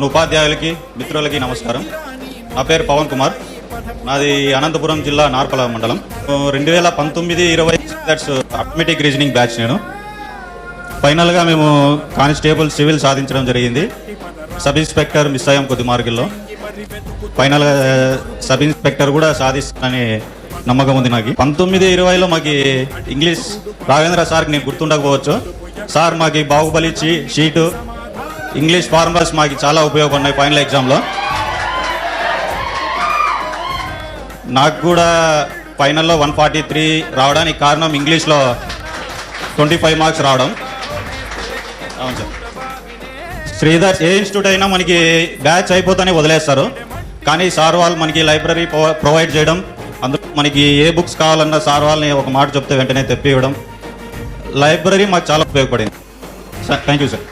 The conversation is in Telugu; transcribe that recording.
ఉపాధ్యాయులకి మిత్రులకి నమస్కారం. నా పేరు పవన్ కుమార్. నాది అనంతపురం జిల్లా నార్పల మండలం. 2019-20 అథమెటిక్ రీజనింగ్ బ్యాచ్. నేను ఫైనల్గా మేము కానిస్టేబుల్ సివిల్ సాధించడం జరిగింది. సబ్ ఇన్స్పెక్టర్ మిస్ అయ్యాం కొద్ది మార్కుల్లో. ఫైనల్గా సబ్ ఇన్స్పెక్టర్ కూడా సాధిస్తానని నమ్మకం ఉంది నాకు. 19-20లో మాకు ఇంగ్లీష్ రాఘవేంద్ర సార్కి నేను గుర్తుండకపోవచ్చు. సార్ మాకు బాహుబలి షీటు ఇంగ్లీష్ ఫార్ములాస్ మాకు చాలా ఉపయోగపడినాయి ఫైనల్ ఎగ్జామ్లో. నాకు కూడా ఫైనల్లో 143 రావడానికి కారణం ఇంగ్లీష్లో 25 మార్క్స్ రావడం. అవును సార్. శ్రీధర్ ఏ ఇన్స్టిట్యూట్ అయినా మనకి బ్యాచ్ అయిపోతానే వదిలేస్తారు, కానీ సార్ వాళ్ళు మనకి లైబ్రరీ ప్రొవైడ్ చేయడం, అందులో మనకి ఏ బుక్స్ కావాలన్నా సార్ వాళ్ళని ఒక మాట చెప్తే వెంటనే తెప్పివ్వడం, లైబ్రరీ మాకు చాలా ఉపయోగపడింది సార్. Thank you sir.